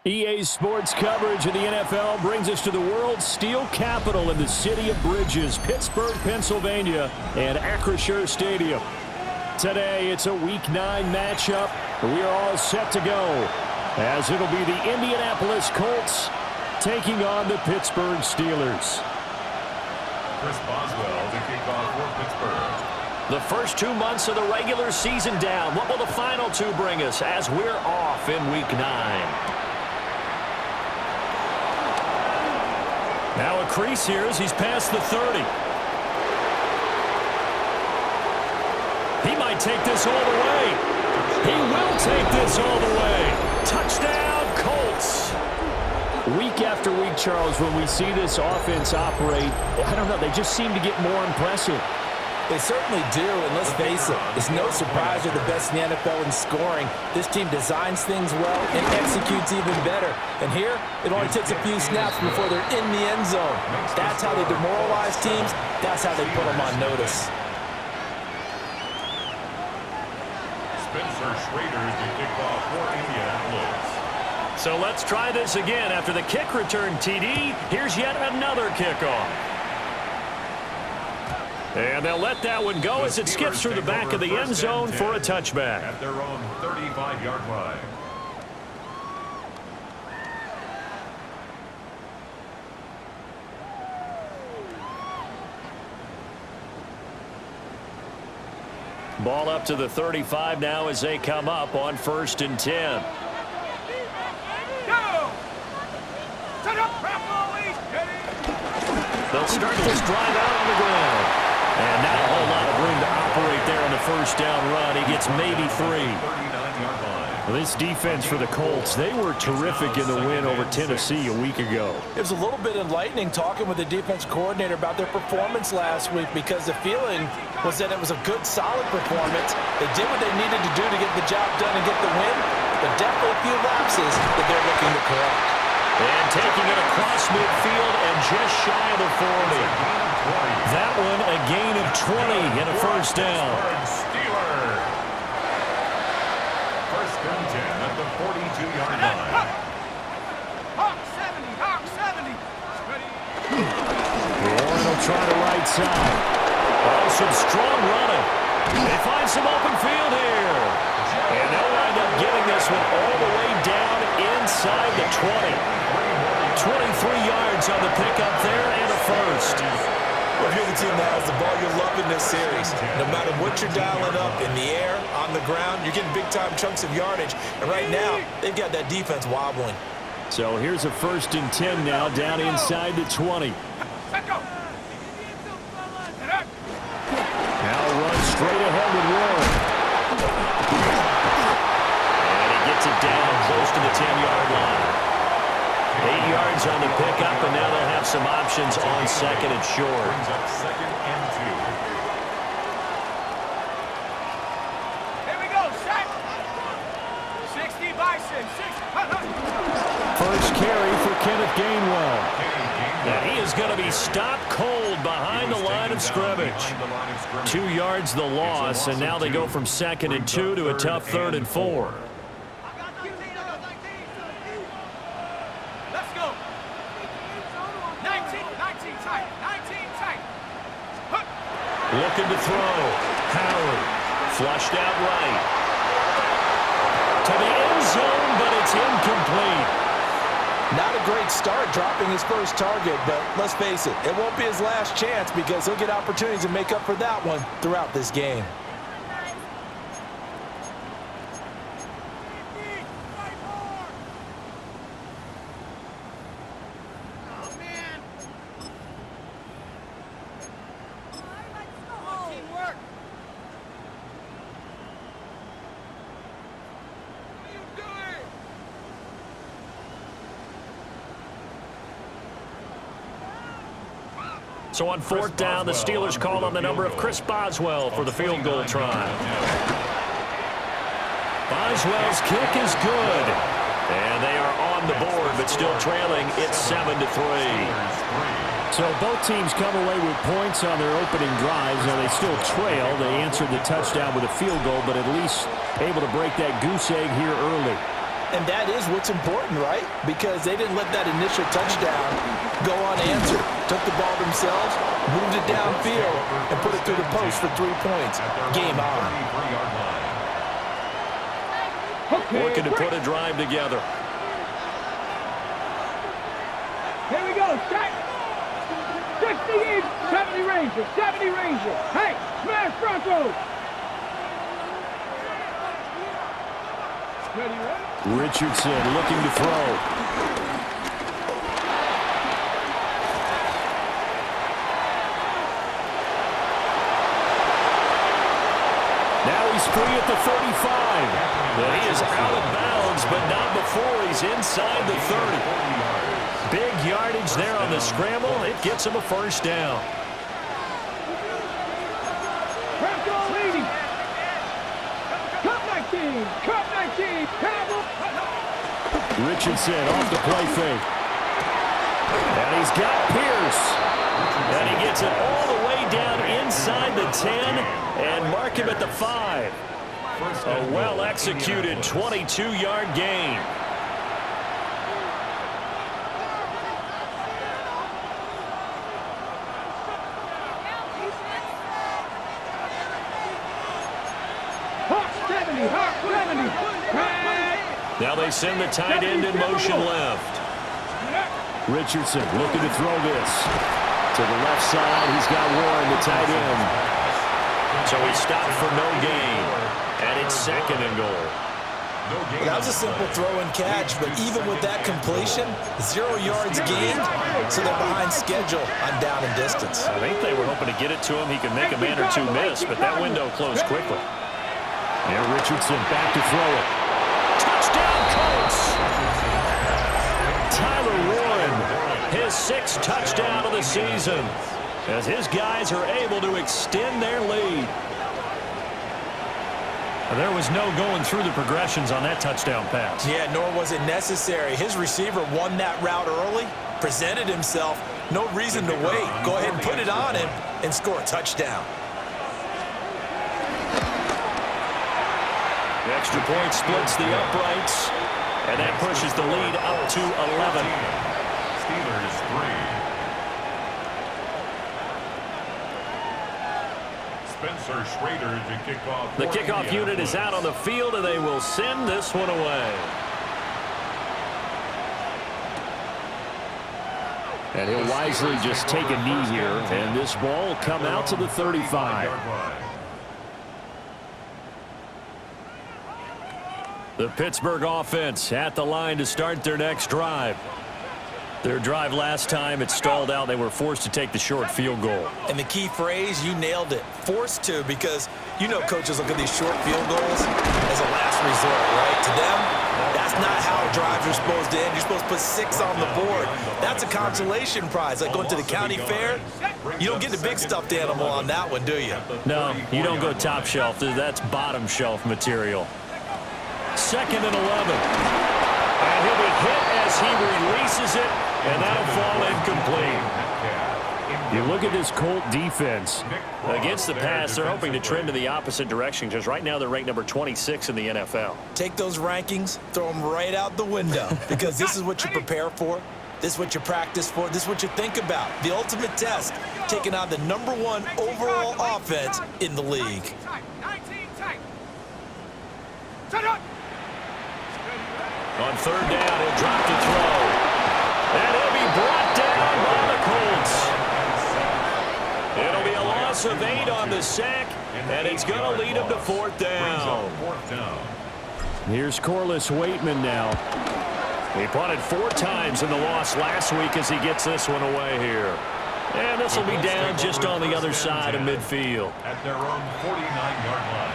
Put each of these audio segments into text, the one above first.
EA Sports coverage of the NFL brings us to the world's steel capital in the city of Bridges, Pittsburgh, Pennsylvania, and Acrisure Stadium. Today, it's a Week 9 matchup. We are all set to go, as it'll be the Indianapolis Colts taking on the Pittsburgh Steelers. Chris Boswell to kick off for Pittsburgh. The first 2 months of the regular season down. What will the final 2 bring us as we're off in Week 9? Now a crease here as he's past the 30. He might take this all the way. He will take this all the way. Touchdown, Colts. Week after week, Charles, when we see this offense operate, I don't know, they just seem to get more impressive. They certainly do, and let's face it, it's no surprise they're the best in the NFL in scoring. This team designs things well and executes even better. And here, it only takes a few snaps before they're in the end zone. That's how they demoralize teams. That's how they put them on notice. Spencer Schrader to kick off for Indianapolis. So let's try this again. After the kick return TD, here's yet another kickoff. And they'll let that one go as it skips through the back of the end zone for a touchback. At their own 35-yard line. Ball up to the 35 now as they come up on 1st and 10. They'll start this drive out on the ground. And not a whole lot of room to operate there on the first down run. He gets maybe 3. Well, this defense for the Colts, they were terrific in the win over Tennessee a week ago. It was a little bit enlightening talking with the defense coordinator about their performance last week, because the feeling was that it was a good, solid performance. They did what they needed to do to get the job done and get the win, but definitely a few lapses that they're looking to correct. And taking it across midfield and just shy of the 40. That one a gain of 20 and a first down. Steelers. 1st and 10 at the 42-yard line. Hawk 70, Hawk 70. Warren will try the right side. Oh, some strong running. They find some open field here. And they'll wind up getting this one all the way down inside the 20. 23 yards on the pickup there and a first. Well, if you're the team that has the ball, you're loving this series. No matter what you're dialing up, in the air, on the ground, you're getting big-time chunks of yardage. And right now, they've got that defense wobbling. So here's a 1st and 10 now, down inside the 20. Now runs straight ahead with Warren. And he gets it down close to the 10-yard line. 8 yards on the pickup, and now they'll have some options on 2nd and short. Brings up 2nd and 2. Here we go, set. 60 by 6. 6. First carry for Kenneth Gainwell. And he is going to be stopped cold behind the line of scrimmage. 2 yards the loss, and now they go from 2nd and 2 to a tough 3rd and 4. Let's go. 19 tight. 19 tight. Looking to throw. Howard flushed out right. To the end zone, but it's incomplete. Not a great start dropping his first target, but let's face it, it won't be his last chance because he'll get opportunities to make up for that one throughout this game. So on 4th down, the Steelers call on the number of Chris Boswell for the field goal try. Boswell's kick is good. And they are on the board, but still trailing. It's 7-3. So both teams come away with points on their opening drives. Now they still trail. They answered the touchdown with a field goal, but at least able to break that goose egg here early. And that is what's important, right? Because they didn't let that initial touchdown go unanswered. Took the ball themselves, moved it downfield, and put it through the post for 3 points. Game on. Working to put a drive together. Here we go, set. 60 each, 70 Ranger, 70 Ranger. Hey, smash Broncos. Ready, ready? Richardson looking to throw. Now he's free at the 35. But he is out of bounds, but not before he's inside the 30. Big yardage there on the scramble. It gets him a first down. Bronco leading. Cup 19, Cup 19, Richardson off the play fake. And he's got Pierce. And he gets it all the way down inside the 10 and mark him at the 5. A well-executed 22-yard gain. Hawk 70, Hawk 70. Now they send the tight end in motion left. Richardson looking to throw this. To the left side, he's got Warren, the tight end. So he stopped for no gain. And it's 2nd and goal. Well, that was a simple throw and catch, but even with that completion, 0 yards gained, so they're behind schedule on down and distance. I think they were hoping to get it to him. He could make a man or two miss, but that window closed quickly. Now Richardson back to throw it. Touchdown, Colts! Tyler Warren, his 6th touchdown of the season, as his guys are able to extend their lead. There was no going through the progressions on that touchdown pass. Yeah, nor was it necessary. His receiver won that route early, presented himself, no reason to wait. Go ahead and put it on him and score a touchdown. The extra point splits the uprights, and that pushes the lead up to 11. Steelers 3. Spencer Schrader to kick off. The kickoff unit is out on the field, and they will send this one away. And he'll wisely just take a knee here, and this ball will come out to the 35. The Pittsburgh offense at the line to start their next drive. Their drive last time, it stalled out. They were forced to take the short field goal. And the key phrase, you nailed it, forced to, because you know coaches look at these short field goals as a last resort, right? To them, that's not how drives are supposed to end. You're supposed to put 6 on the board. That's a consolation prize, like going to the county fair. You don't get the big stuffed animal on that one, do you? No, you don't go top shelf. That's bottom shelf material. 2nd and 11. And he'll be hit as he releases it And that'll fall incomplete. You look at this Colt defense. Against the pass, they're hoping to trend in the opposite direction because right now they're ranked number 26 in the NFL. Take those rankings, throw them right out the window because this is what you prepare for. This is what you practice for. This is what you think about. The ultimate test, taking on the #1 overall offense in the league. 19 tight. Set up. On third down, he'll drop to throw. And he'll be brought down by the Colts. It'll be a loss of 8 on the sack, and it's going to lead him to fourth down. Here's Corliss Waitman now. He punted 4 times in the loss last week as he gets this one away here. And this will be down just on the other side of midfield. At their own 49-yard line.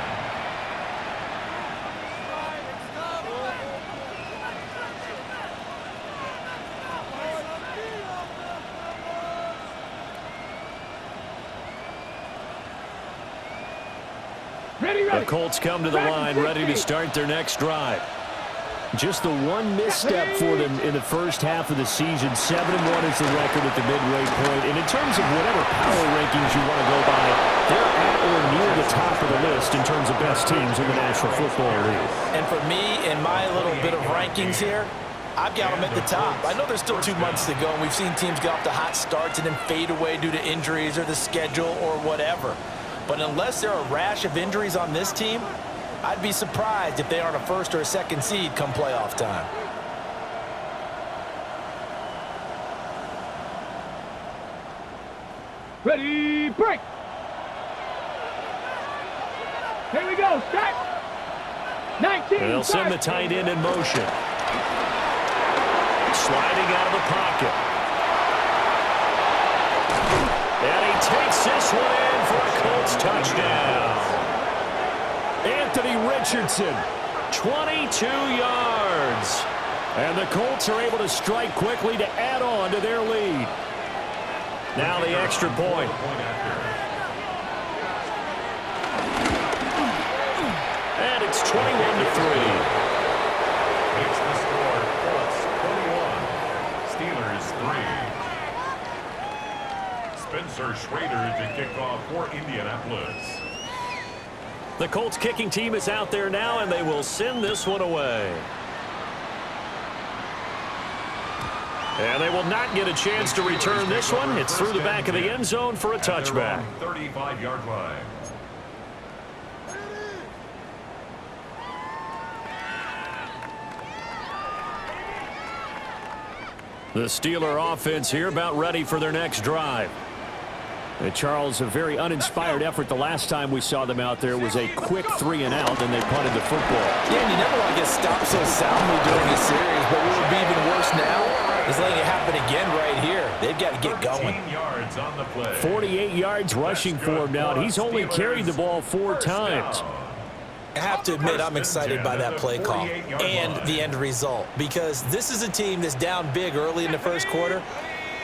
The Colts come to the line ready to start their next drive. Just the one misstep for them in the first half of the season. 7-1 is the record at the midway point. And in terms of whatever power rankings you want to go by, they're at or near the top of the list in terms of best teams in the National Football League. And for me, in my little bit of rankings here, I've got them at the top. I know there's still 2 months to go, and we've seen teams get off to hot starts and then fade away due to injuries or the schedule or whatever. But unless there are a rash of injuries on this team, I'd be surprised if they aren't a first or a second seed come playoff time. Ready, break. Here we go, set. 19. And they'll send the tight end in motion. Sliding out of the pocket. And he takes this one in for a Colts touchdown. Anthony Richardson, 22 yards. And the Colts are able to strike quickly to add on to their lead. Now the extra point. And it's 21-3. Makes the score Colts 21, Steelers 3. Spencer Schrader to kick off for Indianapolis. The Colts kicking team is out there now, and they will send this one away. And they will not get a chance to return this one. It's through the back of the end zone for a touchback. 35-yard line. The Steeler offense here about ready for their next drive. And Charles, a very uninspired effort the last time we saw them out there was a quick 3-and-out, and they punted the football. Yeah, and you never want to get stopped so soundly during this series, but what would be even worse now is letting it happen again right here. They've got to get going. 13 yards on the play. 48 yards rushing for him now, and he's only carried the ball 4 times. I have to admit I'm excited by that play call and the end result because this is a team that's down big early in the first quarter,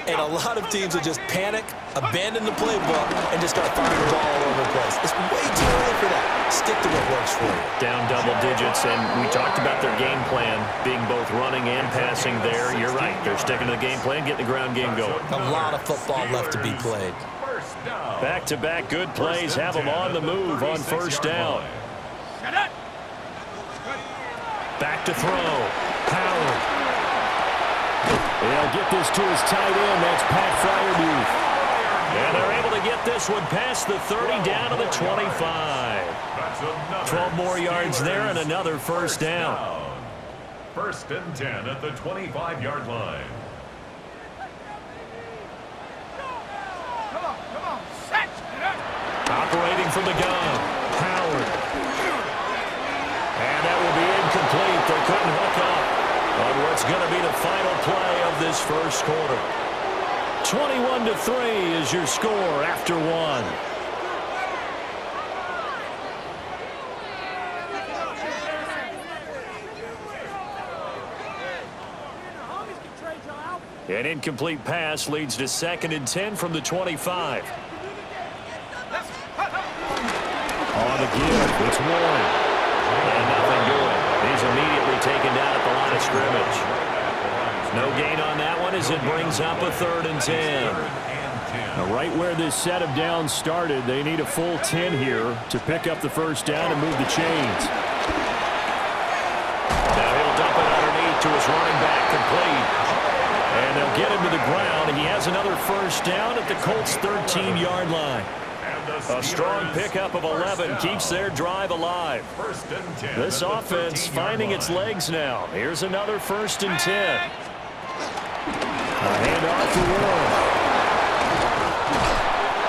and a lot of teams will just panic, abandon the playbook, and just start firing the ball all over the place. It's way too early for that. Stick to what works for you. Down double digits, and we talked about their game plan being both running and passing there. You're right. They're sticking to the game plan, getting the ground game going. A lot of football left to be played. Back-to-back good plays have them on the move on first down. Back to throw. Howard. They'll get this to his tight end. That's Pat Fryermuth. And they're able to get this one past the 30 down to the 25. 12 more yards there and another first down. First and 10 at the 25-yard line. Come on, set. Operating from the gun. Howard. And that will be incomplete. They couldn't hook up on what's going to be the final play of this first quarter. 21-3 is your score after 1. An incomplete pass leads to 2nd and 10 from the 25. On the give, it's Warren. And nothing doing. He's immediately taken down at the line of scrimmage. No gain on that one as it brings up a 3rd and 10. Now, right where this set of downs started, they need a full 10 here to pick up the first down and move the chains. Now he'll dump it underneath to his running back, complete. And they'll get him to the ground. He has another first down at the Colts' 13-yard line. A strong pickup of 11 keeps their drive alive. This offense finding its legs now. Here's another 1st and 10. A handoff for Warren.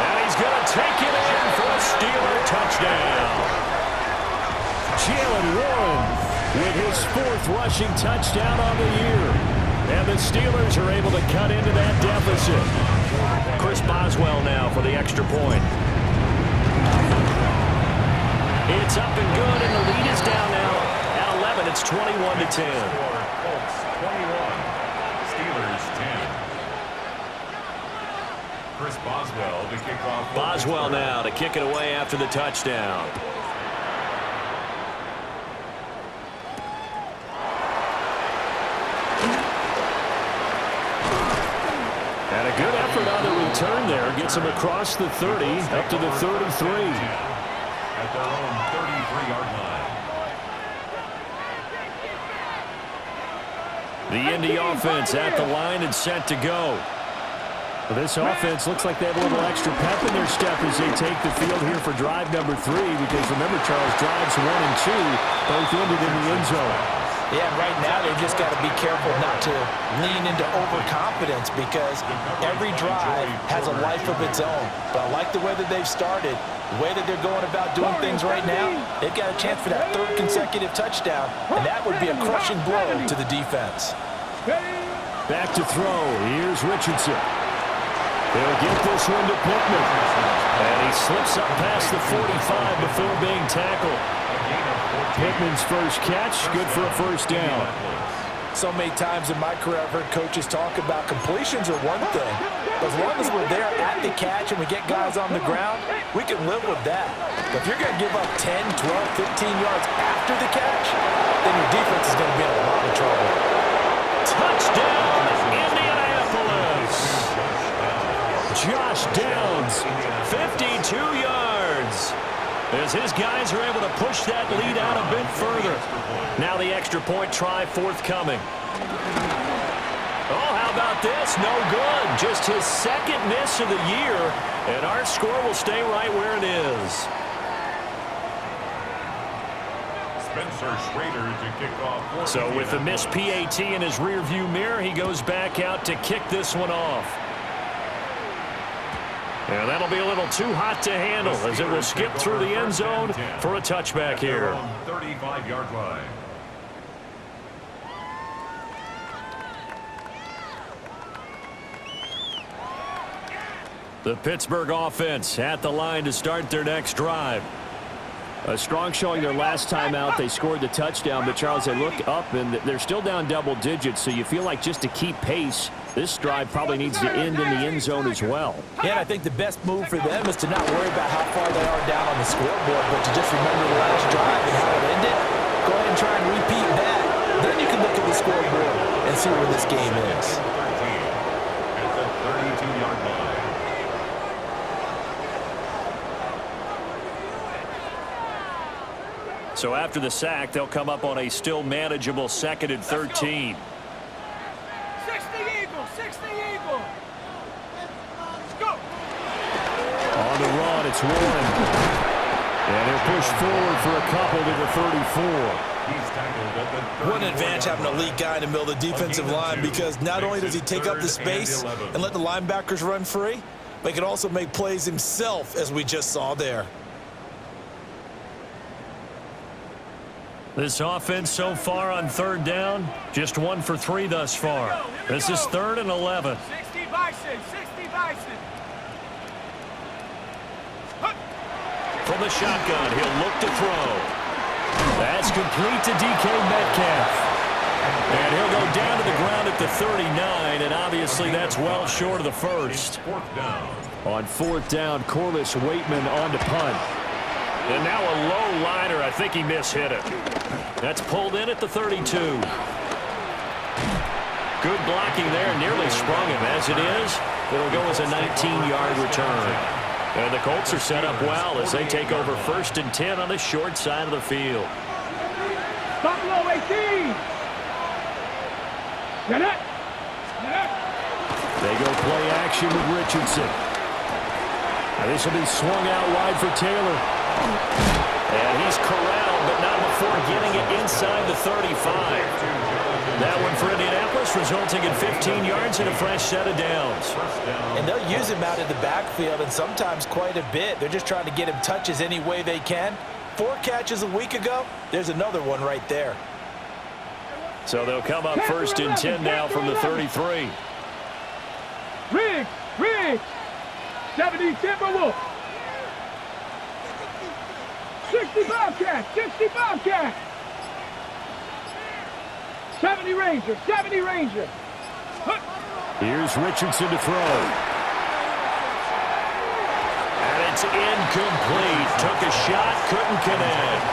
And he's going to take it in for a Steeler touchdown. Jalen Warren with his 4th rushing touchdown on the year. And the Steelers are able to cut into that deficit. Chris Boswell now for the extra point. It's up and good, and the lead is down now. At 11, it's 21-10. Colts 21, Steelers 10. Chris Boswell to kick off. Boswell now to kick it away after the touchdown. And a good effort on the return there. Gets him across the 30, up to the 33. At their own 33-yard line. The Indy offense at the line and set to go. This offense looks like they have a little extra pep in their step as they take the field here for drive number 3, because remember, Charles, drives 1 and 2 both ended in the end zone. Yeah, right now they've just got to be careful not to lean into overconfidence, because every drive has a life of its own. But I like the way that they've started, the way that they're going about doing things right now. They've got a chance for that 3rd consecutive touchdown, and that would be a crushing blow to the defense. Back to throw. Here's Richardson. He'll get this one to Pittman. And he slips up past the 45 before being tackled. Pittman's first catch, good for a first down. So many times in my career, I've heard coaches talk about completions are one thing. But as long as we're there at the catch and we get guys on the ground, we can live with that. But if you're going to give up 10, 12, 15 yards after the catch, then your defense is going to be in a lot of trouble. Touchdown, Indianapolis! Josh Downs, 52 yards. As his guys are able to push that lead out a bit further. Now the extra point try forthcoming. Oh, how about this? No good. Just his 2nd miss of the year. And our score will stay right where it is. Spencer Schrader to kick off. So with the missed PAT in his rearview mirror, he goes back out to kick this one off. And that'll be a little too hot to handle as it will skip through the end zone for a touchback here. 35-yard line. The Pittsburgh offense at the line to start their next drive. A strong showing their last time out. They scored the touchdown, but Charles, they look up and they're still down double digits, so you feel like just to keep pace, this drive probably needs to end in the end zone as well. Yeah, and I think the best move for them is to not worry about how far they are down on the scoreboard, but to just remember the last drive and how it ended. Go ahead and try and repeat that. Then you can look at the scoreboard and see where this game is. At the 32-yard line. So after the sack, they'll come up on a still manageable 2nd and 13. 60 Eagles, 60 Eagles. Go. On the run, it's Warren. And he'll push forward for a couple to the 34. What an advantage having a elite guy in the middle of the defensive line, because not only does he take up the space and let the linebackers run free, but he can also make plays himself, as we just saw there. This offense so far on 3rd down, just 1 for 3 thus far. This is 3rd and 11. 60 Bison, 60 Bison. From the shotgun, he'll look to throw. That's complete to DK Metcalf. And he'll go down to the ground at the 39, and obviously that's well short of the first. 4th down. On 4th down, Corliss Waitman on to punt. And now a low liner. I think he mishit it. That's pulled in at the 32. Good blocking there, nearly sprung him. As it is, it'll go as a 19-yard return. And the Colts are set up well as they take over 1st and 10 on the short side of the field. Buffalo 18. Get it. They go play action with Richardson. Now this will be swung out wide for Taylor. And he's corralled, but not before getting it inside the 35. That one for Indianapolis, resulting in 15 yards and a fresh set of downs. And they'll use him out in the backfield, and sometimes quite a bit. They're just trying to get him touches any way they can. 4 catches a week ago. There's another one right there. So they'll come up 1st and 10 now from the 33. Riggs. 70 Timberwolves. 60 Bobcats. 70 Rangers. Here's Richardson to throw. And it's incomplete. Took a shot, couldn't connect.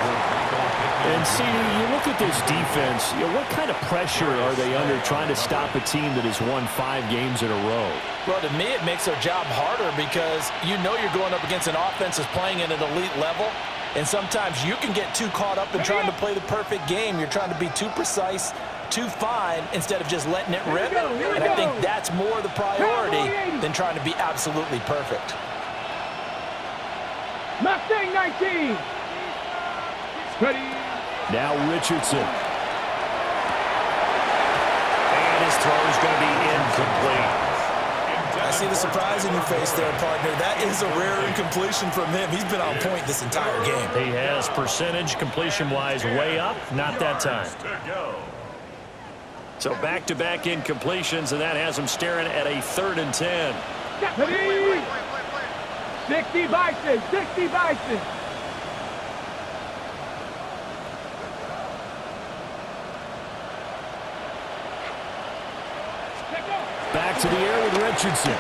And, CD, you look at this defense, what kind of pressure are they under trying to stop a team that has won 5 games in a row? Well, to me, it makes their job harder because you know you're going up against an offense that's playing at an elite level, and sometimes you can get too caught up in trying to play the perfect game. You're trying to be too precise, too fine, instead of just letting it rip. And I think that's more the priority than trying to be absolutely perfect. Mustang 19. Ready. Now Richardson. And his throw is going to be incomplete. I see the surprise in your face there, partner. That is a rare incompletion from him. He's been on point this entire game. He has percentage completion-wise way up, not that time. So back-to-back incompletions, and that has him staring at a 3rd and 10. 60 Bison. Back to the air with Richardson.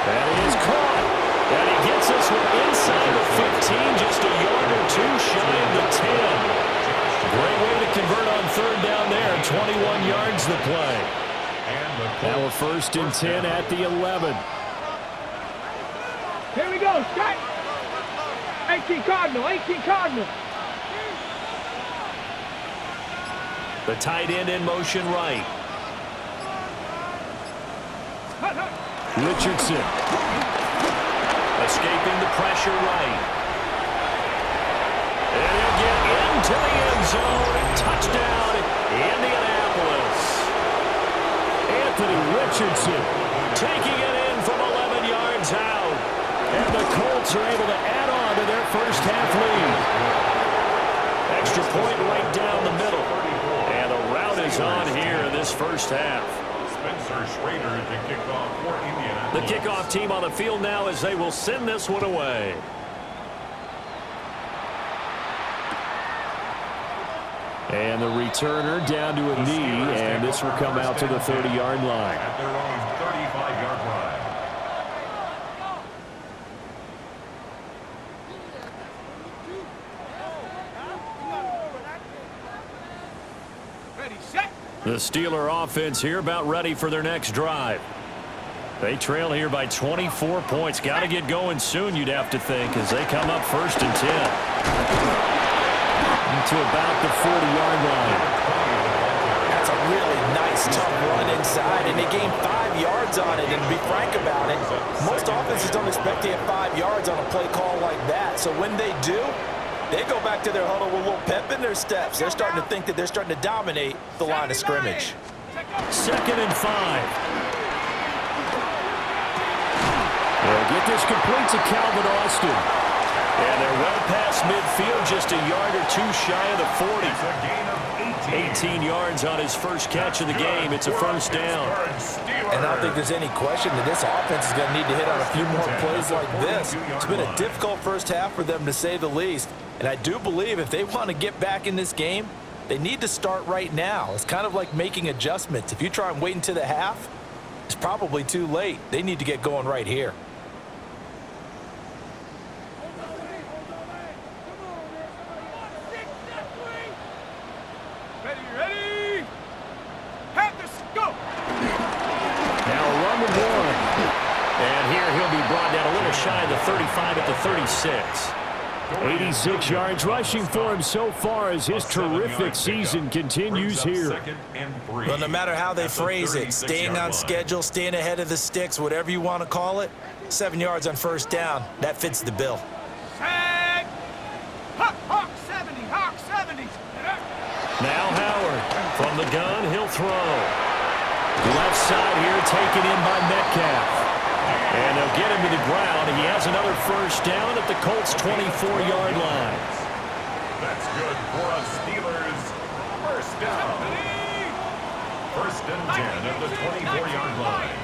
That is caught. And he gets this one inside the 15, just a yard or 2 shy of the 10. Great way to convert on 3rd down there. 21 yards the play. Now a 1st and 10 at the 11. Here we go, Scott. 18 Cardinal. The tight end in motion right. Richardson. Escaping the pressure right. And he'll get into the end zone. Touchdown, Indianapolis. Anthony Richardson taking it in from 11 yards out. And the Colts are able to add on to their first half lead. Extra point right down the middle. And the rout is on here in this first half. Spencer Schrader to kick off for Indianapolis. The kickoff team on the field now as they will send this one away. And the returner down to a knee, and this will come out to the 30-yard line. At their own 35-yard line. Ready, set. The Steeler offense here about ready for their next drive. They trail here by 24 points. Got to get going soon, you'd have to think, as they come up 1st and 10. To about the 40-yard line. That's a really nice, tough run inside, and they gained 5 yards on it. And to be frank about it, most offenses don't expect to get 5 yards on a play call like that. So when they do, they go back to their huddle with a little pep in their steps. They're starting to think that they're starting to dominate the line of scrimmage. 2nd and 5. They'll get this complete to Calvin Austin. And they're well past midfield, just a yard or 2 shy of the 40. 18 yards on his first catch of the game. It's a 1st down. And I don't think there's any question that this offense is going to need to hit on a few more plays like this. It's been a difficult first half for them, to say the least. And I do believe if they want to get back in this game, they need to start right now. It's kind of like making adjustments. If you try and wait until the half, it's probably too late. They need to get going right here. Ready. shy of the 35 at the 36. 86 yards rushing for him so far as his terrific season continues here. Well, no matter how they phrase it, staying on schedule, staying ahead of the sticks, whatever you want to call it, 7 yards on first down, that fits the bill. Set. Hawk 70, Hawk 70. Now Howard from the gun, he'll throw. Left side here taken in by Metcalf. And they'll get him to the ground. He has another first down at the Colts' 24-yard line. That's good for us Steelers. First down. First and 10 at the 24-yard line.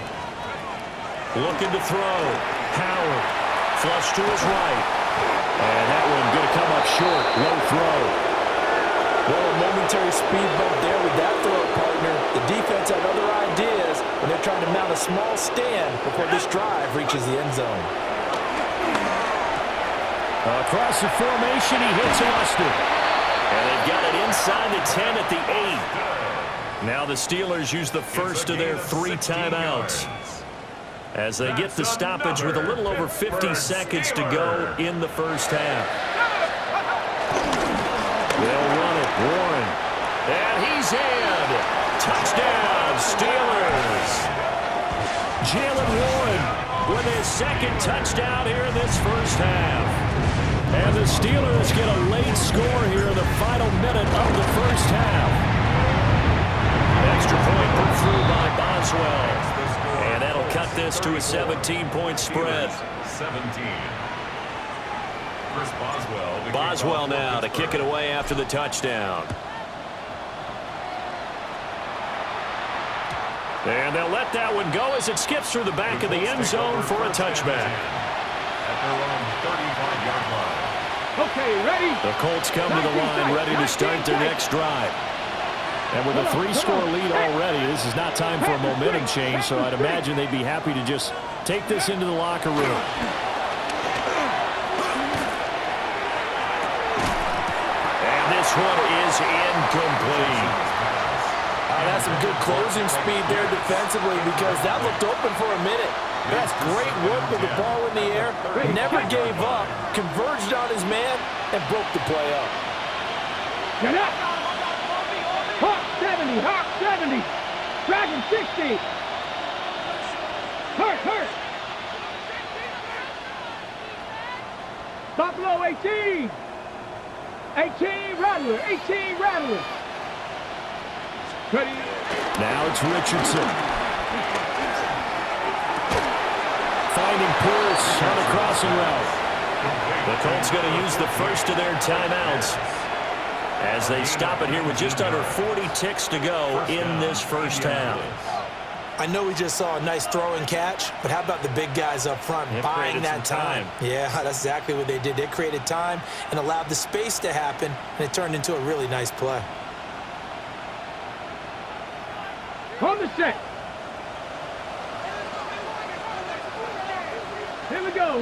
Looking to throw. Howard. Flush to his right. And that one going to come up short. Low throw. Well, a momentary speed bump there with that throw, partner. The defense had other ideas when they're trying to mount a small stand before this drive reaches the end zone. Across the formation, he hits Austin. And they've got it inside the 10 at the 8. Now the Steelers use the first of their 3 timeouts as they get the stoppage with a little over 50 seconds to go in the first half. They'll run it. Warren. And he's in. Touchdown, Steelers. Jalen Warren with his second touchdown here in this first half. And the Steelers get a late score here in the final minute of the first half. Extra point put through by Boswell. And that'll cut this to a 17-point spread. 17. Boswell now to kick it away after the touchdown. And they'll let that one go as it skips through the back of the end zone for a touchback. At their own 35-yard line. Okay, ready? The Colts come to the line ready to start their next drive. And with a 3-score lead already, this is not time for a momentum change, so I'd imagine they'd be happy to just take this into the locker room. This one is incomplete. That's some good closing speed there defensively because that looked open for a minute. That's great work with the ball in the air. Never gave up, converged on his man, and broke the play up. Get up! Hawk 70, Hawk 70. Dragon 60. Hurt. Buffalo 18. 18 Rattler. Ready? Now it's Richardson. Finding Pierce on a crossing route. The Colts going to use the first of their timeouts as they stop it here with just under 40 ticks to go in this first half. I know we just saw a nice throw and catch, but how about the big guys up front buying that time? Yeah, that's exactly what they did. They created time and allowed the space to happen, and it turned into a really nice play. On the set. Here we go.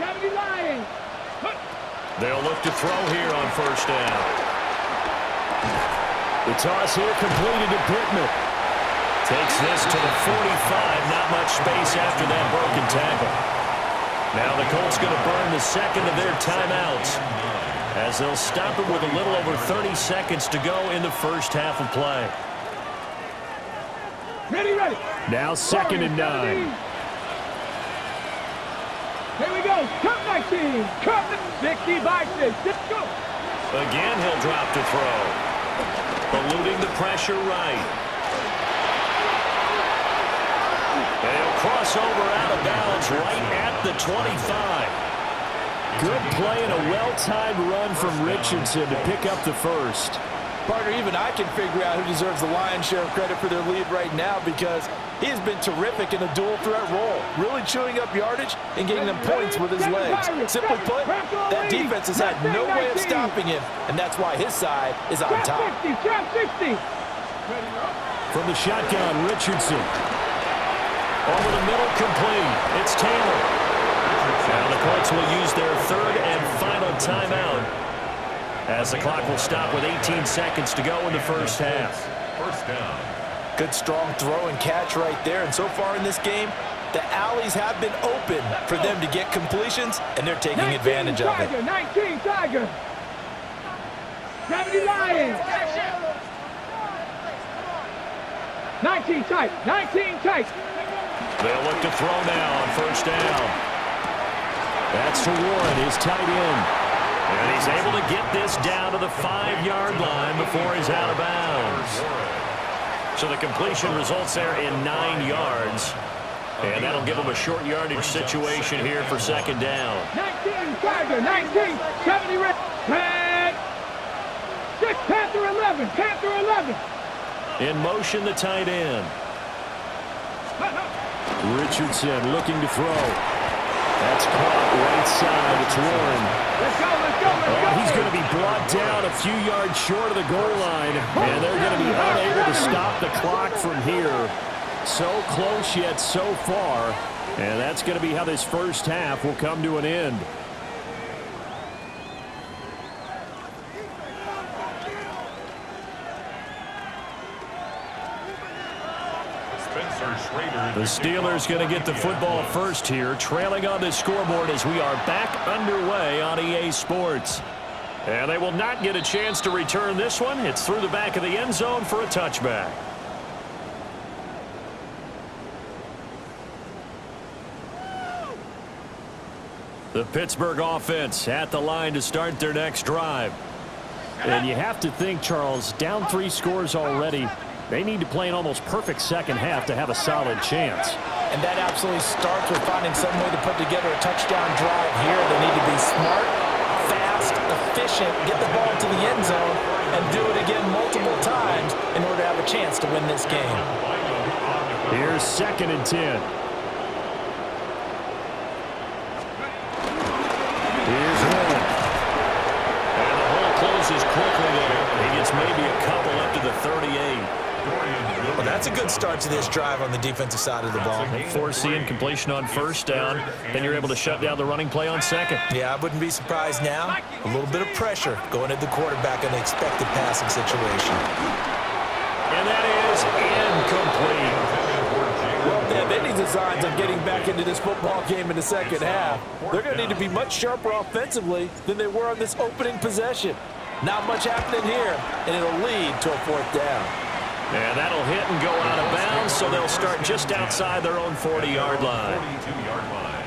70 Lions. They'll look to throw here on first down. The toss here completed to Pittman. Takes this to the 45. Not much space after that broken tackle. Now the Colts going to burn the second of their timeouts as they'll stop it with a little over 30 seconds to go in the first half of play. Ready. Now 2nd and 9. Here we go. Cup 19. Cup 60 by 6. Let's go. Again, he'll drop to throw. Eluding the pressure right. And he'll cross over out of bounds right at the 25. Good play and a well-timed run from Richardson to pick up the first. Partner, even I can figure out who deserves the lion's share of credit for their lead right now because he has been terrific in a dual threat role, really chewing up yardage and getting them points with his legs. Simply put, that defense has had no way of stopping him, and that's why his side is on top. From the shotgun, Richardson. Over the middle, complete. It's Taylor. Now the Colts will use their third and final timeout as the clock will stop with 18 seconds to go in the first half. First down. Good strong throw and catch right there. And so far in this game, The alleys have been open for them to get completions, and they're taking advantage of it. 19 Tiger. 70 Lions. 19 tight. 19 tight. They'll look to throw now on first down. That's to Warren, his tight end. And he's able to get this down to the 5-yard line before he's out of bounds. So the completion results there in 9 yards. And that'll give him a short yardage situation here for second down. 19 Tiger. 19. 70 red. 10. 6 Panther 11. Panther 11. In motion, the tight end. Richardson looking to throw. That's caught right side. It's Warren. Let's go, let's go, let's go. He's going to be brought down a few yards short of the goal line, and they're going to be unable to stop the clock from here. So close yet so far, and that's going to be how this first half will come to an end. The Steelers going to get the football first here, trailing on the scoreboard as we are back underway on EA Sports. And they will not get a chance to return this one. It's through the back of the end zone for a touchback. The Pittsburgh offense at the line to start their next drive. And you have to think, Charles, down 3 scores already. They need to play an almost perfect second half to have a solid chance. And that absolutely starts with finding some way to put together a touchdown drive here. They need to be smart, fast, efficient, get the ball to the end zone, and do it again multiple times in order to have a chance to win this game. Here's 2nd and 10. Here's Warren. And the hole closes quickly there. He gets maybe a couple up to the 38. Well, that's a good start to this drive on the defensive side of the ball. They force the incompletion on first down. Then you're able to shut down the running play on second. Yeah, I wouldn't be surprised now. A little bit of pressure going at the quarterback in the expected passing situation. And that is incomplete. Well, if they have any designs on getting back into this football game in the second half, they're going to need to be much sharper offensively than they were on this opening possession. Not much happening here, and it'll lead to a 4th down. And that'll hit and go out of bounds, so they'll start just outside their own 40-yard line. 42-yard line.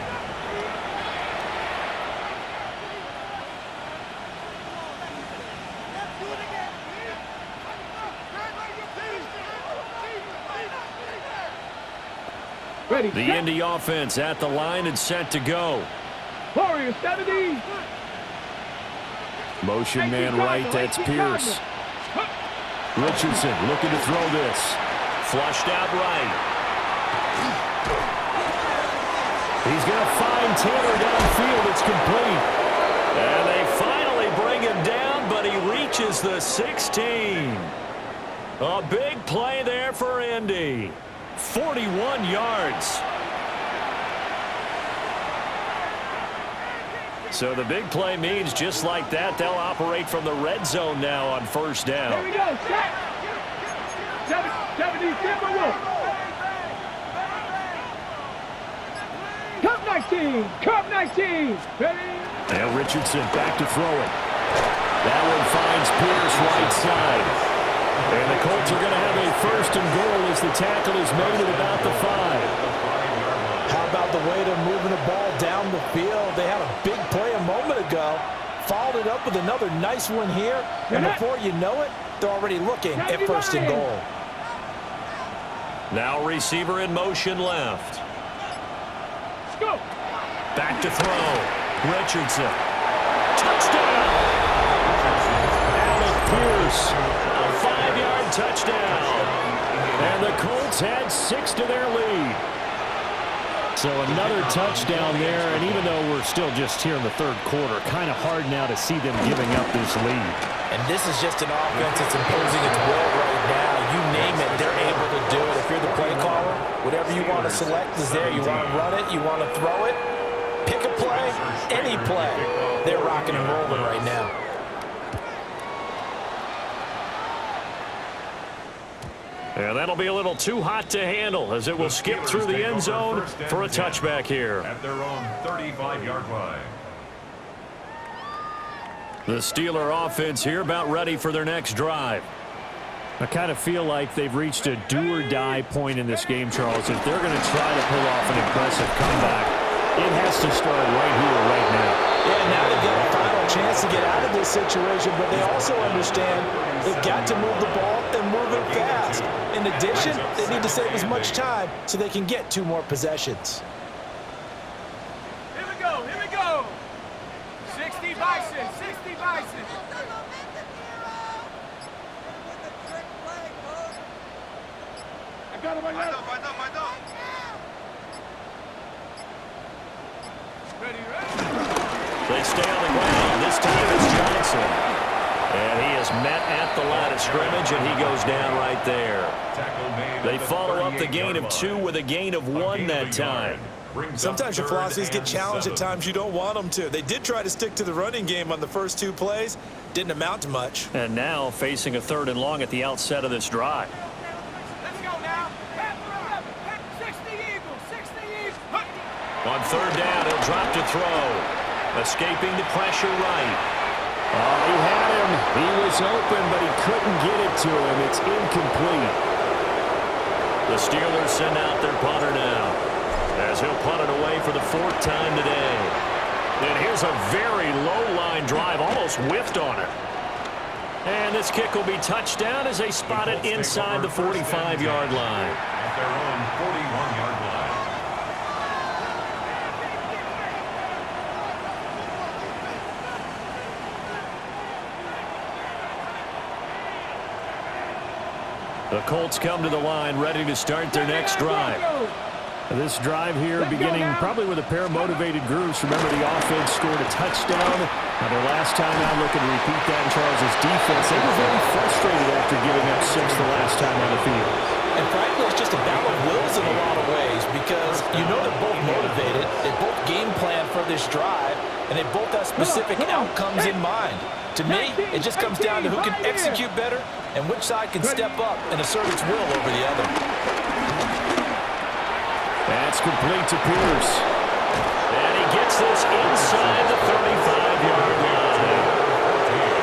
Ready, The Indy offense at the line and set to go. Warriors 70. Motion man right, that's Pierce. Richardson looking to throw this. Flushed out right. He's going to find Taylor downfield. It's complete. And they finally bring him down, but he reaches the 16. A big play there for Indy. 41 yards. So the big play means just like that, they'll operate from the red zone now on first down. Here we go, set. 70, Timberwolves. Cup 19, Cup 19. Ready? And Richardson back to throw it. That one finds Pierce right side. And the Colts are going to have a 1st and goal as the tackle is made at about the 5. How about the way they're moving the ball down the field? They had a big play a moment ago. Followed it up with another nice one here. And before you know it, they're already looking at 1st and goal. Now receiver in motion left. Let's go. Back to throw. Richardson. Touchdown. Alec Pierce. A 5-yard touchdown. And the Colts had 6 to their lead. So another touchdown there, and even though we're still just here in the 3rd quarter, kind of hard now to see them giving up this lead. And this is just an offense that's imposing its will right now. You name it, they're able to do it. If you're the play caller, whatever you want to select is there. You want to run it, you want to throw it, pick a play, any play. They're rocking and rolling right now. And that'll be a little too hot to handle as it will skip through the end zone for a touchback here. At their own 35-yard line. The Steeler offense here about ready for their next drive. I kind of feel like they've reached a do-or-die point in this game, Charles. If they're going to try to pull off an impressive comeback, it has to start right here, right now. Yeah, now they've got a final chance to get out of this situation, but they also understand they've got to move the ball and move it fast. In addition, they need to save as much time so they can get 2 more possessions. Here we go, here we go. 60 Bison, 60 Bison. I got him, I got him. Ready, ready. They stay on the ground. This time it's Johnson. And he is met at the line of scrimmage, and he goes down right there. They follow up the gain of 2 with a gain of 1 that time. Sometimes your philosophies get challenged at times you don't want them to. They did try to stick to the running game on the first 2 plays. Didn't amount to much. And now facing a 3rd and long at the outset of this drive. Let's go now. 60 Eagles, 60 Eagles. On 3rd down, he'll drop to throw. Escaping the pressure right. Oh, he had him. He was open, but he couldn't get it to him. It's incomplete. The Steelers send out their punter now, as he'll punt it away for the 4th time today. And here's a very low-line drive, almost whiffed on it. And this kick will be touched down as they spot it inside the 45-yard line. At their own 41-yard line. The Colts come to the line, ready to start their next drive. This drive here beginning probably with a pair of motivated groups. Remember, the offense scored a touchdown. Now, their last time out, looking to repeat that in Charles' defense. They were very frustrated after giving up 6 the last time on the field. And frankly, it's just a battle of wills in a lot of ways because you know they're both motivated. They both game plan for this drive, and they both have specific outcomes in mind. To me, it just comes down to who can execute better and which side can step up and assert its will over the other. That's complete to Pierce. And he gets this inside the 35-yard line.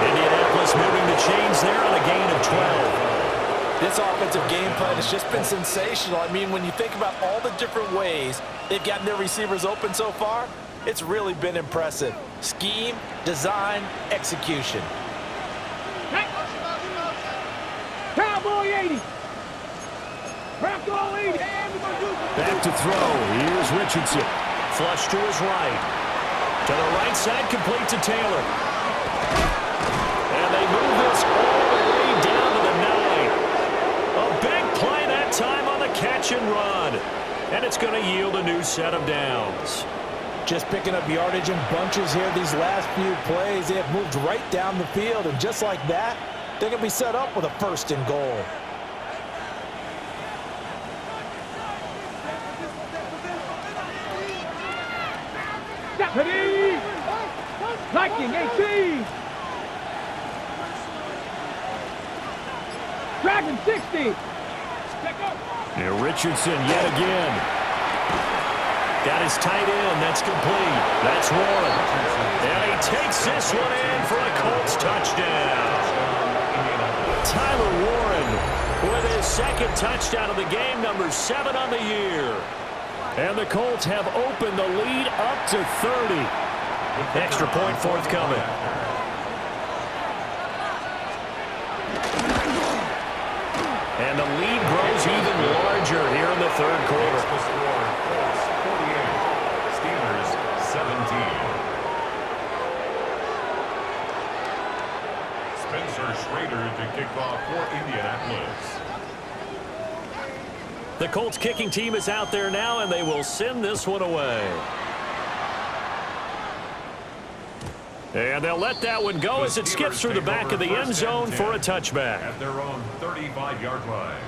Indianapolis moving the chains there on a gain of 12. This offensive game plan has just been sensational. I mean, when you think about all the different ways they've gotten their receivers open so far, it's really been impressive. Scheme, design, execution. Cowboy 80. Bronco 80. Back to throw. Here's Richardson. Flush to his right. To the right side, complete to Taylor. And they move this all the way down to the 9. A big play that time on the catch and run. And it's going to yield a new set of downs. Just picking up yardage in bunches here these last few plays. They have moved right down the field, and just like that, they're going to be set up with a 1st and goal. Deputy! Viking 18! Dragon 60! Here Richardson yet again. Got his tight end. That's complete. That's Warren. And he takes this one in for a Colts touchdown. Tyler Warren with his 2nd touchdown of the game, number 7 on the year. And the Colts have opened the lead up to 30. Extra point forthcoming. And the lead grows even larger here in the 3rd quarter. 17. Spencer Schrader to kick off for Indianapolis. The Colts kicking team is out there now, and they will send this one away. And they'll let that one go as it skips through the back of the end zone for a touchback. At their own 35-yard line.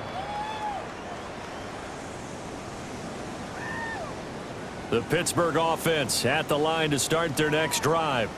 The Pittsburgh offense at the line to start their next drive.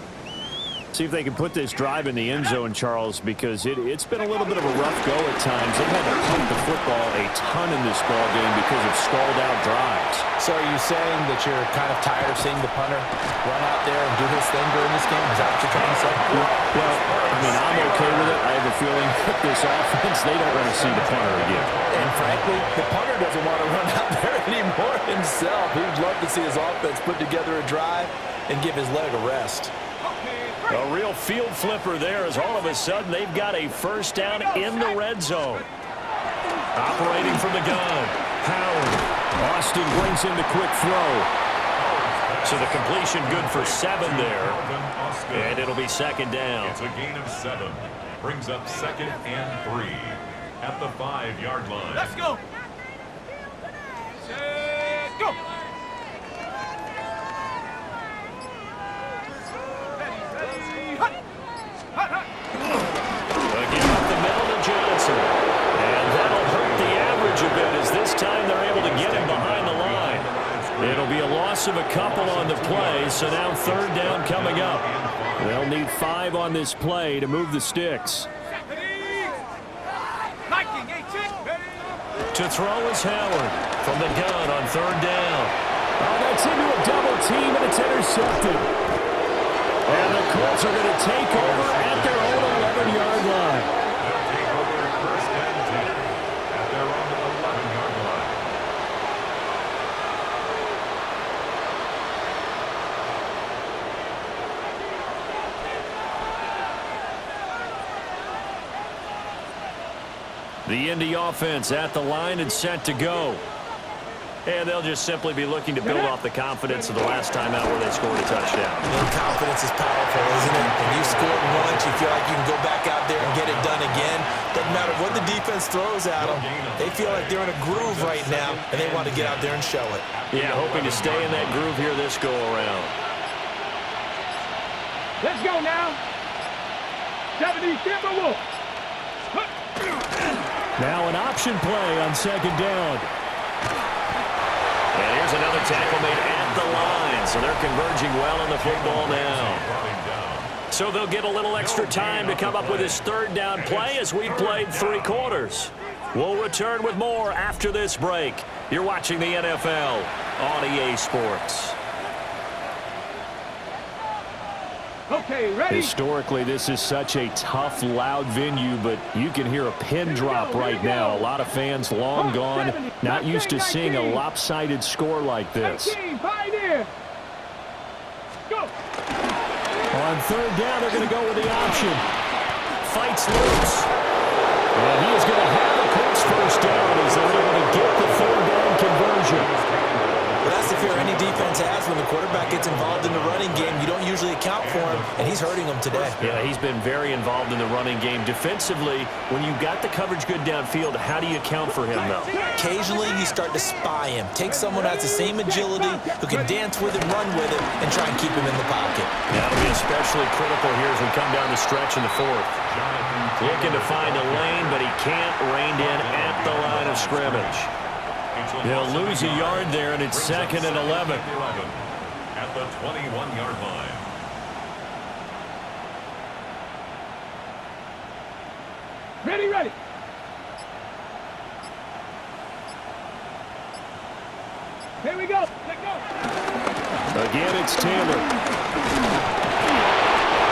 See if they can put this drive in the end zone, Charles, because it's been a little bit of a rough go at times. They've had to punt the football a ton in this ball game because of stalled out drives. So are you saying that you're kind of tired of seeing the punter run out there and do his thing during this game? Is that what you're trying to say? Well, I mean, I'm okay with it. I have a feeling that this offense, they don't want to see the punter again. And frankly, the punter doesn't want to run out there anymore himself. He'd love to see his offense put together a drive and give his leg a rest. A real field flipper there as all of a sudden they've got a first down in the red zone. Operating from the gun. Howard. Austin brings in the quick throw. So the completion good for 7 there. And it'll be second down. It's a gain of 7. Brings up 2nd and 3 at the 5-yard line. Let's go. Set, go. Again up the middle to Johnson. And that'll hurt the average a bit as this time they're able to get him behind the line. It'll be a loss of a couple on the play, so now third down coming up. They'll need 5 on this play to move the sticks. To throw is Howard from the gun on third down. Oh, that's into a double team, and it's intercepted. And the Colts are going to take over at their own 11-yard line. They'll take over first and 10 at their own 11-yard line. The Indy offense at the line and set to go. And they'll just simply be looking to build off the confidence of the last time out where they scored a touchdown. And confidence is powerful, isn't it? When you scored once, you feel like you can go back out there and get it done again. Doesn't matter what the defense throws at them. They feel like they're in a groove right now, and they want to get out there and show it. Yeah, hoping to stay in that groove here this go-around. Let's go now. 70 Timberwolves. Now an option play on second down. And here's another tackle made at the line. So they're converging well on the football now. So they'll get a little extra time to come up with his third down play as we played 3 quarters. We'll return with more after this break. You're watching the NFL on EA Sports. Okay, ready? Historically, this is such a tough, loud venue, but you can hear a pin drop right now. A lot of fans long gone, not used to seeing a lopsided score like this. 18, Pioneer. Go. On third down, they're going to go with the option. Fights loose. And he is going to have the Colts first down as they're able to get the third down conversion. But that's the fear any defense has when the quarterback gets involved in the running game. You don't usually account for him, and he's hurting them today. Yeah, he's been very involved in the running game. Defensively, when you've got the coverage good downfield, how do you account for him, though? Occasionally, you start to spy him. Take someone who has the same agility, who can dance with it, run with it, and try and keep him in the pocket. That'll be especially critical here as we come down the stretch in the fourth. Looking to find a lane, but he can't rein in at the line of scrimmage. He'll lose a yard there, and it's 2nd and 11. At the 21-yard line. Ready, ready. Here we go. Let's go. Again, it's Taylor.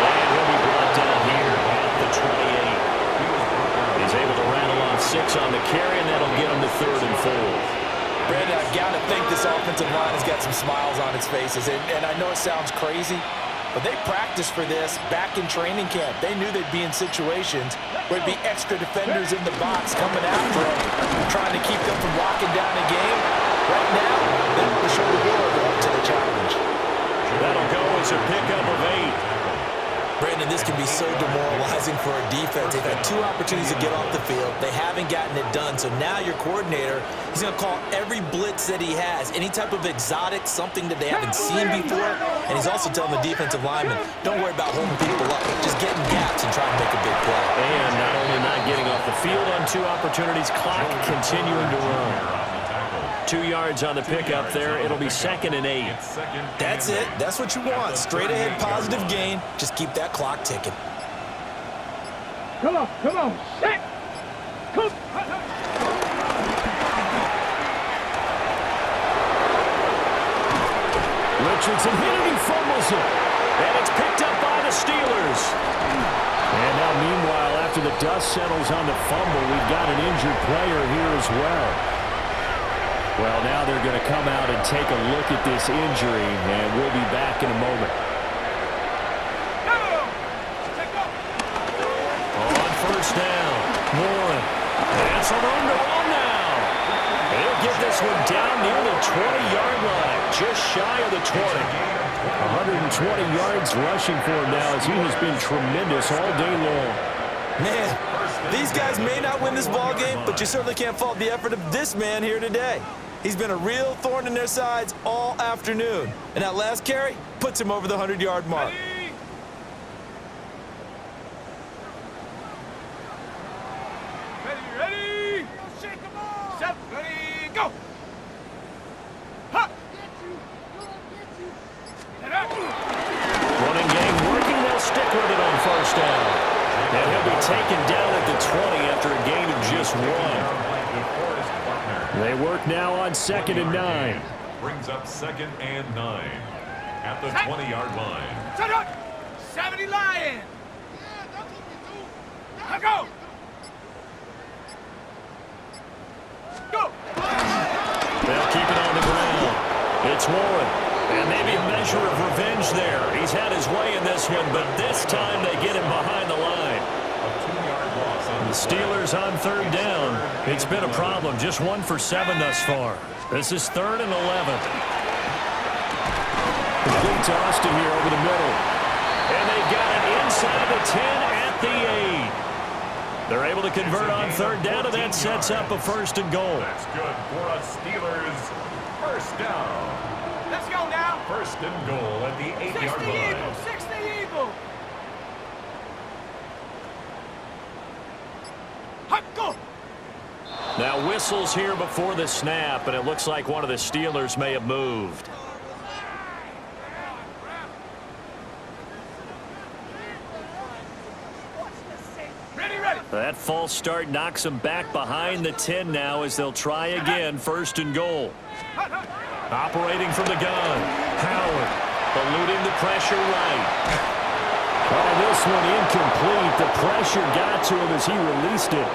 And he'll be brought down here at the 28. He's able to rattle off 6 on the carry, and that'll get him to 3rd and 4. Brandon, I've got to think this offensive line has got some smiles on its faces. And I know it sounds crazy, but they practiced for this back in training camp. They knew they'd be in situations where there'd be extra defenders in the box coming after them, trying to keep them from locking down the game. Right now, they have to show the door up to the challenge. That'll go as a pickup of 8. Brandon, this can be so demoralizing for a defense. They've had 2 opportunities to get off the field. They haven't gotten it done. So now your coordinator is going to call every blitz that he has, any type of exotic, something that they haven't seen before. And he's also telling the defensive lineman, don't worry about holding people up. Just get in gaps and try and make a big play. And not only not getting off the field on 2 opportunities, clock continuing to run. To 2 yards on the pickup there. It'll be 2nd and 8. That's it. That's what you want. Straight ahead, positive gain. Just keep that clock ticking. Come on, set. Come. Richardson hit it, he fumbles it. And it's picked up by the Steelers. And now, meanwhile, after the dust settles on the fumble, we've got an injured player here as well. Well, now they're going to come out and take a look at this injury, and we'll be back in a moment. On first down, Warren. That's a run to one now. He'll get this one down near the 20-yard line, just shy of the 20. 120 yards rushing for him now as he has been tremendous all day long. Man, these guys may not win this ball game, but you certainly can't fault the effort of this man here today. He's been a real thorn in their sides all afternoon. And that last carry puts him over the 100-yard mark. Ready? Shake them all. Set, ready, go. Ha. Running game working. They'll stick with it on first down. And he'll be taken down at the 20 after a gain of just 1. They work now on 2nd and 9. Brings up 2nd and 9 at the 20-yard line. Set up. 70 Lion. Now go. Go. They'll keep it on the ground. It's Warren. And maybe a measure of revenge there. He's had his way in this one, but this time they get him behind the line. The Steelers on 3rd down. It's been a problem. Just 1 for 7 thus far. This is 3rd and 11. Complete to Austin here over the middle. And they got it inside the 10 at the 8. They're able to convert on 3rd down, and that sets up a 1st and goal. That's good for a Steelers 1st down. Let's go now. 1st and goal at the 8-yard 60 line. Eagle, 60 Eagle. Go. Now whistles here before the snap, and it looks like one of the Steelers may have moved. Ready. That false start knocks them back behind the 10 now as they'll try again. 1st and goal. Operating from the gun. Howard eluding the pressure right. Oh, this one incomplete. The pressure got to him as he released it.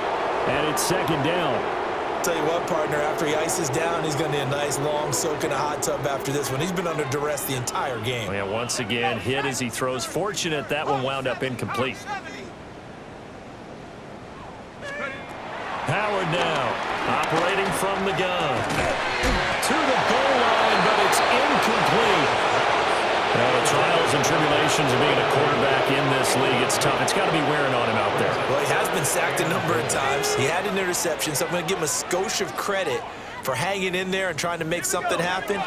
And it's 2nd down. Tell you what, partner, after he ices down, he's going to need a nice long soak in a hot tub after this one. He's been under duress the entire game. Yeah, once again, hit as he throws. Fortunate that one wound up incomplete. Howard now operating from the gun. To the goal line, but it's incomplete. Well, the trials and tribulations of being a quarterback in this league, it's tough. It's got to be wearing on him out there. Well, he has been sacked a number of times. He had an interception, so I'm going to give him a skosh of credit for hanging in there and trying to make something happen,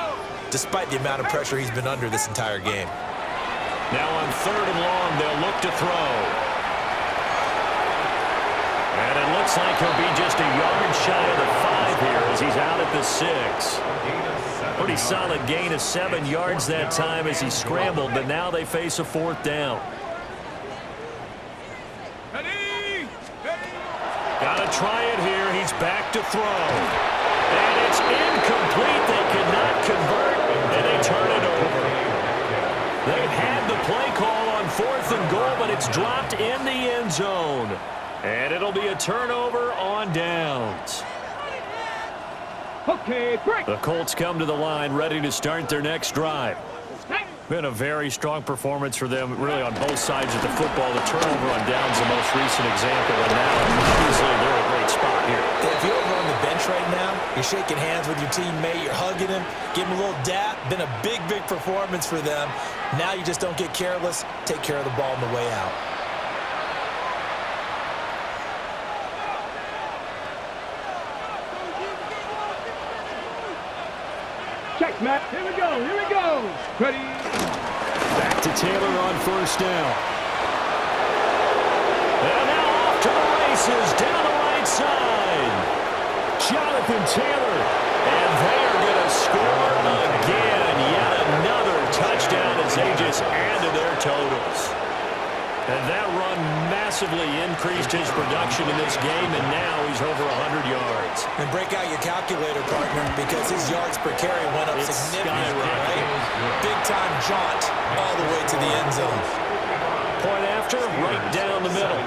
despite the amount of pressure he's been under this entire game. Now on 3rd and long, they'll look to throw. And it looks like he'll be just a yard shy of the 5 here as he's out at the 6. Pretty solid gain of 7 yards that time as he scrambled, but now they face a 4th down. Ready. Got to try it here. He's back to throw. And it's incomplete. They could not convert, and they turn it over. They've had the play call on 4th and goal, but it's dropped in the end zone. And it'll be a turnover on downs. Okay, break. The Colts come to the line ready to start their next drive. Been a very strong performance for them, really, on both sides of the football. The turnover on downs, the most recent example, and now obviously they're in a great spot here. If you're over on the bench right now, you're shaking hands with your teammate, you're hugging him, give him a little dap. Been a big performance for them. Now you just don't get careless. Take care of the ball on the way out. Check, Matt. Here we go. Ready. Back to Taylor on 1st down. And now off to the races down the right side. Jonathan Taylor. And they are going to score again. Yet another touchdown as they just add to their totals. And that run massively increased his production in this game, and now he's over 100 yards. And break out your calculator, partner, because his yards per carry went up significantly, right? Big-time jaunt all the way to the end zone. Point after, right down the middle.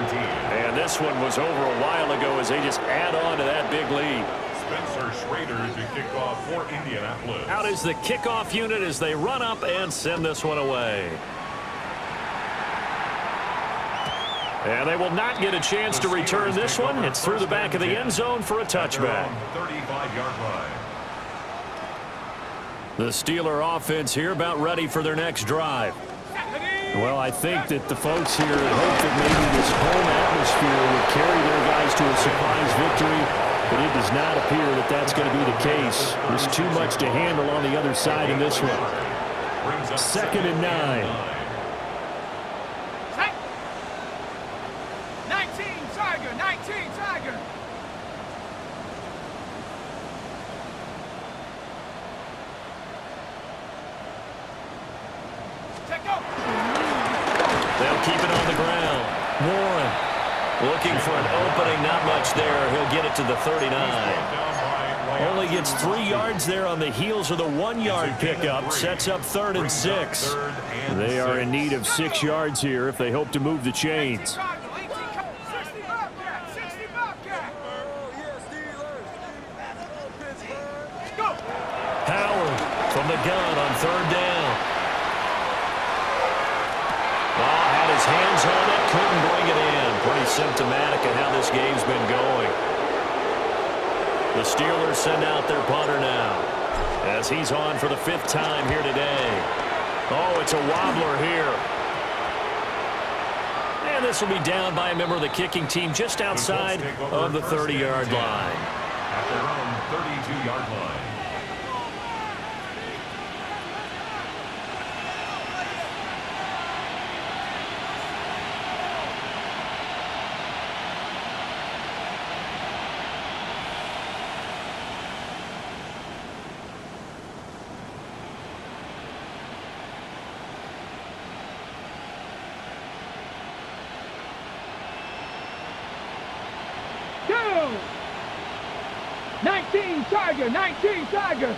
And this one was over a while ago as they just add on to that big lead. Spencer Schrader to kick off for Indianapolis. Out is the kickoff unit as they run up and send this one away. And they will not get a chance to return this one. It's through the back of the end zone for a touchback. 35-yard line. The Steeler offense here about ready for their next drive. Well, I think that the folks here hope that maybe this home atmosphere would carry their guys to a surprise victory, but it does not appear that that's going to be the case. There's too much to handle on the other side in this one. 2nd and 9. 19, Tiger. They'll keep it on the ground. Warren looking for an opening, not much there. He'll get it to the 39. Only gets 3 yards there on the heels of the 1-yard pickup. Sets up 3rd and 6. They are in need of 6 yards here if they hope to move the chains. Howard from the gun on 3rd down. Had his hands on it, couldn't bring it in. Pretty symptomatic of how this game's been going. The Steelers send out their punter now as he's on for the 5th time here today. Oh, it's a wobbler here. And this will be down by a member of the kicking team just outside of the 30-yard line. At their own 32-yard line. Go! 19, Tiger. 19, Tiger.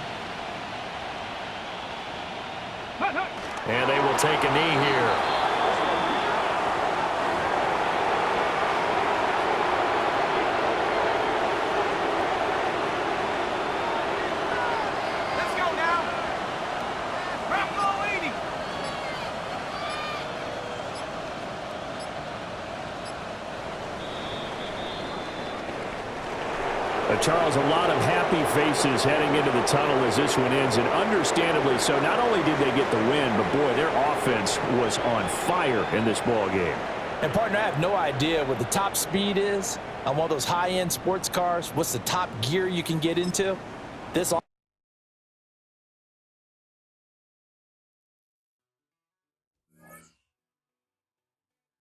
Hut, hut. And they will take a knee here. Charles, a lot of happy faces heading into the tunnel as this one ends, and understandably so. Not only did they get the win, but boy, their offense was on fire in this ball game. And partner, I have no idea what the top speed is on one of those high-end sports cars. What's the top gear you can get into? This